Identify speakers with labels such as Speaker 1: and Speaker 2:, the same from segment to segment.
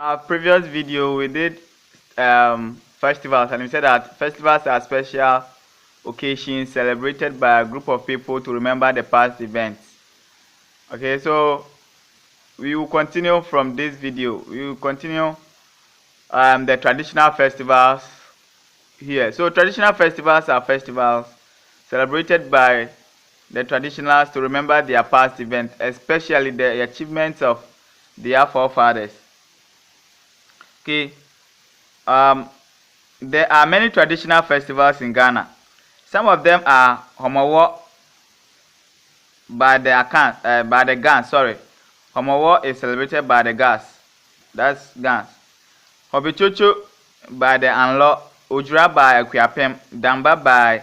Speaker 1: Our previous video we did festivals, and we said that festivals are special occasions celebrated by a group of people to remember the past events. Okay, so we will continue from this video. We will continue the traditional festivals here. So traditional festivals are festivals celebrated by the traditionals to remember their past events, especially the achievements of their forefathers. Okay. There are many traditional festivals in Ghana. Some of them are O.W.O.P by the Gans. O.W.O.P is celebrated by the Gas. That's Gans. Hobichocho by the Anlo, Ojura by O.W.O.P, Damba by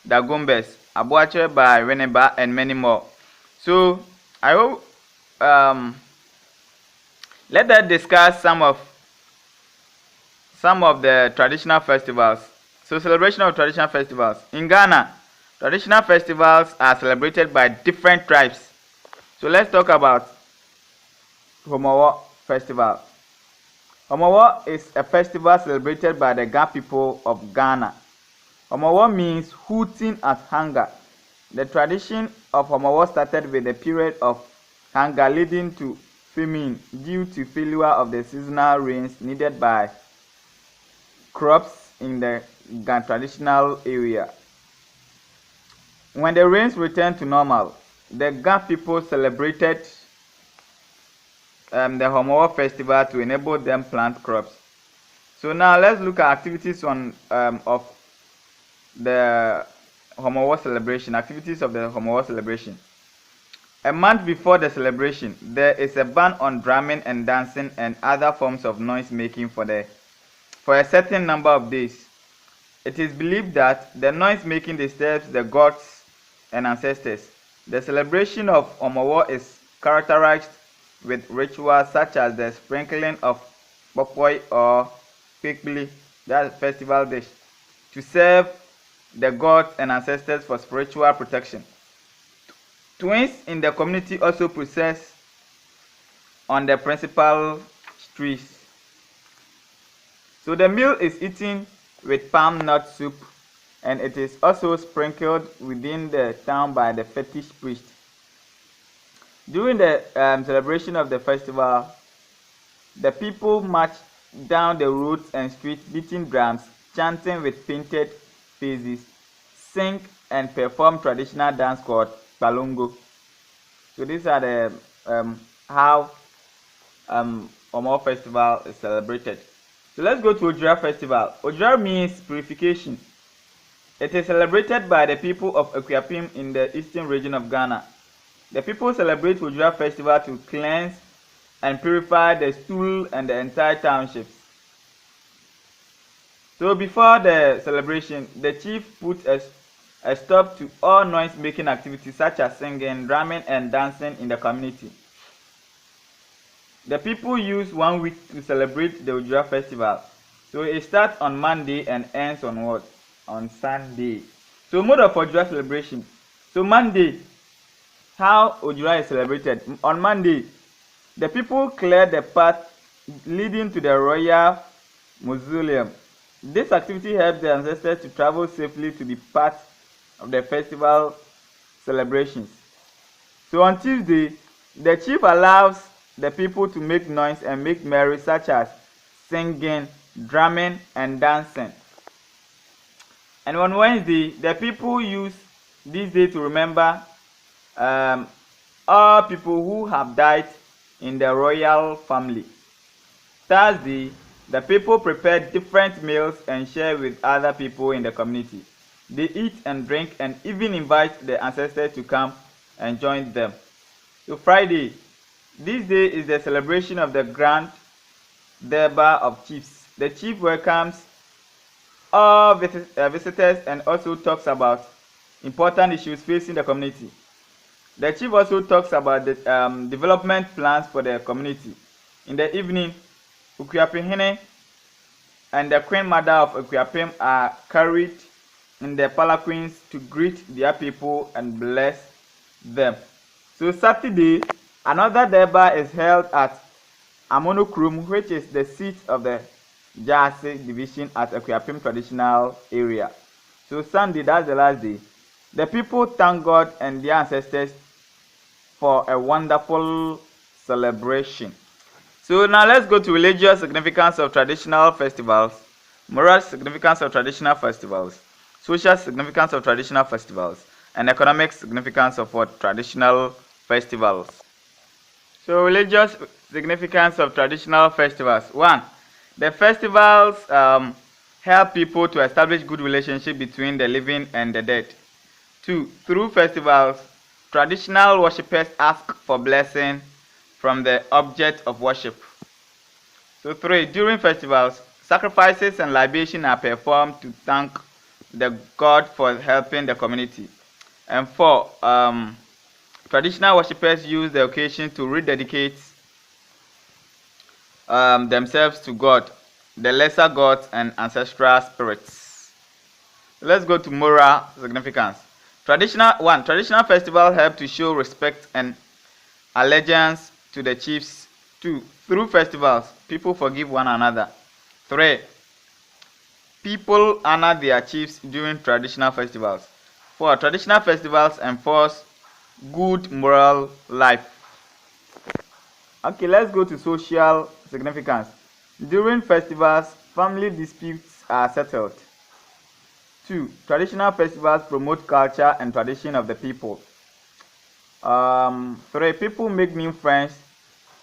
Speaker 1: the Gumbes, Abuache by Weneba, and many more. So I hope let us discuss some of the traditional festivals. So celebration of traditional festivals. In Ghana, traditional festivals are celebrated by different tribes. So let's talk about O.W.O.P festival. O.W.O.P is a festival celebrated by the Ga people of Ghana. O.W.O.P means hooting at hunger. The tradition of O.W.O.P started with a period of hunger leading to famine due to failure of the seasonal rains needed by crops in the Ga traditional area. When the rains returned to normal, the Ga people celebrated the O.W.O.P festival to enable them plant crops. So now let's look at activities of the O.W.O.P celebration. Activities of the O.W.O.P celebration. A month before the celebration, there is a ban on drumming and dancing and other forms of noise making for a certain number of days. It is believed that the noise making disturbs the gods and ancestors. The celebration of O.W.O.P is characterized with rituals such as the sprinkling of pokoi or kwekbili, that is festival dish, to serve the gods and ancestors for spiritual protection. Twins in the community also process on the principal streets. So the meal is eaten with palm nut soup, and it is also sprinkled within the town by the fetish priest. During the celebration of the festival, the people march down the roads and streets beating drums, chanting with painted faces, sing and perform traditional dance called balongo. So these are the how O.W.O.P festival is celebrated. So let's go to Ojura festival. Ojura means purification. It is celebrated by the people of O.W.O.P in the eastern region of Ghana. The people celebrate Ojura festival to cleanse and purify the stool and the entire townships. So before the celebration, the chief put a stop to all noise-making activities such as singing, drumming, and dancing in the community. The people use 1 week to celebrate the Ojura festival. So it starts on Monday and ends on what? On Sunday. So mode of Ojura celebration. So Monday, how Ojura is celebrated. On Monday, the people clear the path leading to the royal mausoleum. This activity helps the ancestors to travel safely to be part of the festival celebrations. So on Tuesday, the chief allows the people to make noise and make merry, such as singing, drumming, and dancing. And on Wednesday, the people use this day to remember all people who have died in the royal family. Thursday, the people prepare different meals and share with other people in the community. They eat and drink and even invite the ancestors to come and join them. So Friday, this day is the celebration of the Grand Durbar of Chiefs. The chief welcomes all visitors and also talks about important issues facing the community. The chief also talks about the development plans for the community. In the evening, O.W.O.P and the Queen Mother of O.W.O.P are carried in the palanquins to greet their people and bless them. So Saturday, another Durbar is held at Amonokrum, which is the seat of the Jase division at Akuapem traditional area. So Sunday, that's the last day. The people thank God and their ancestors for a wonderful celebration. So now let's go to religious significance of traditional festivals, moral significance of traditional festivals, social significance of traditional festivals, and economic significance of what traditional festivals. So religious significance of traditional festivals. 1. The festivals help people to establish good relationship between the living and the dead. 2. Through festivals, traditional worshippers ask for blessing from the object of worship. So 3. During festivals, sacrifices and libation are performed to thank the God for helping the community. And 4. Traditional worshippers use the occasion to rededicate themselves to God, the lesser gods and ancestral spirits. Let's go to moral significance. Traditional festivals help to show respect and allegiance to the chiefs. 2. Through festivals, people forgive one another. 3. People honor their chiefs during traditional festivals. 4. Traditional festivals enforce good moral life. Okay, let's go to social significance. During festivals, family disputes are settled. 2. Traditional festivals promote culture and tradition of the people. 3. People make new friends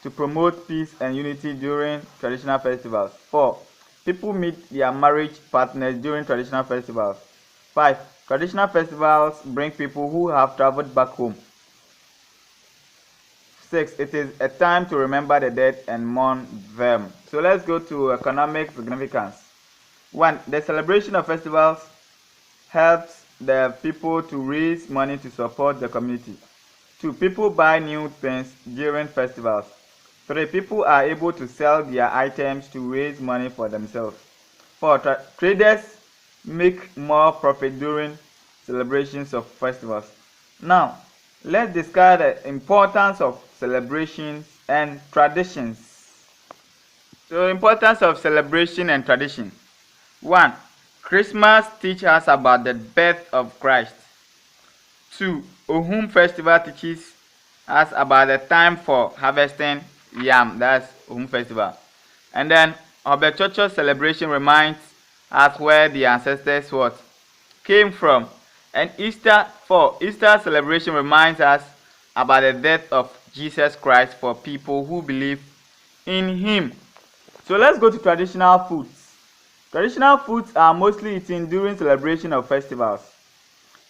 Speaker 1: to promote peace and unity during traditional festivals. 4. People meet their marriage partners during traditional festivals. 5. Traditional festivals bring people who have traveled back home. 6. It is a time to remember the dead and mourn them. So let's go to economic significance. 1. The celebration of festivals helps the people to raise money to support the community. 2. People buy new things during festivals. 3. People are able to sell their items to raise money for themselves. 4. Traders make more profit during celebrations of festivals. Now, let's discuss the importance of celebrations and traditions. So, importance of celebration and tradition. 1. Christmas teaches us about the birth of Christ. 2. O.W.O.P festival teaches us about the time for harvesting yam. That's O.W.O.P festival. And then O.W.O.P celebration reminds us where the ancestors came from. And Easter celebration reminds us about the death of Jesus Christ for people who believe in him. So let's go to traditional foods. Traditional foods are mostly eaten during celebration of festivals.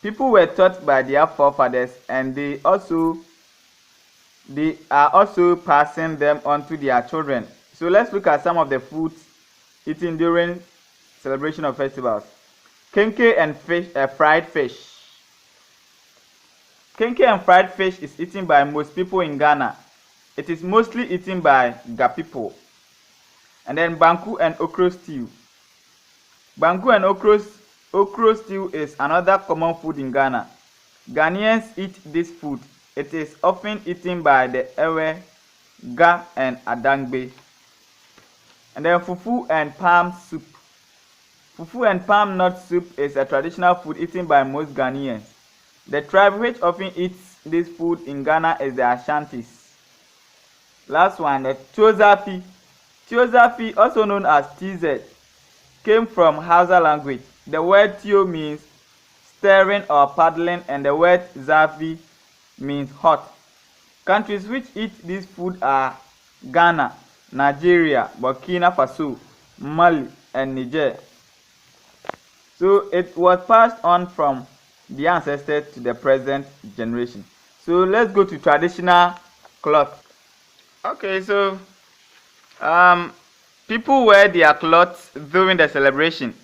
Speaker 1: People were taught by their forefathers and they are also passing them on to their children. So let's look at some of the foods eaten during celebration of festivals. Kenke and fried fish. Kenke and fried fish is eaten by most people in Ghana. It is mostly eaten by Ga people. And then banku and okra stew. Banku and okra stew is another common food in Ghana. Ghanaians eat this food. It is often eaten by the Ewe, Ga, and Adangbe. And then fufu and palm soup. Fufu and palm nut soup is a traditional food eaten by most Ghanaians. The tribe which often eats this food in Ghana is the Ashantis. Last one, the Tiozapi. Tiozapi, also known as TZ, came from Hausa language. The word Tio means stirring or paddling, and the word Zafi means hot. Countries which eat this food are Ghana, Nigeria, Burkina Faso, Mali, and Niger. So it was passed on from the ancestors to the present generation. So let's go to traditional cloth. Okay, so people wear their clothes during the celebration.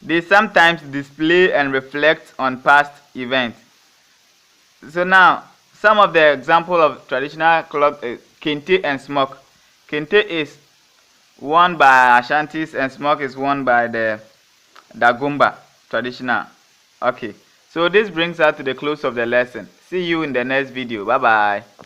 Speaker 1: They sometimes display and reflect on past events. So now, some of the example of traditional cloth is kente and smock. Kente is worn by Ashantis and smock is worn by the Dagomba traditional. Okay, so this brings us to the close of the lesson. See you in the next video. Bye bye.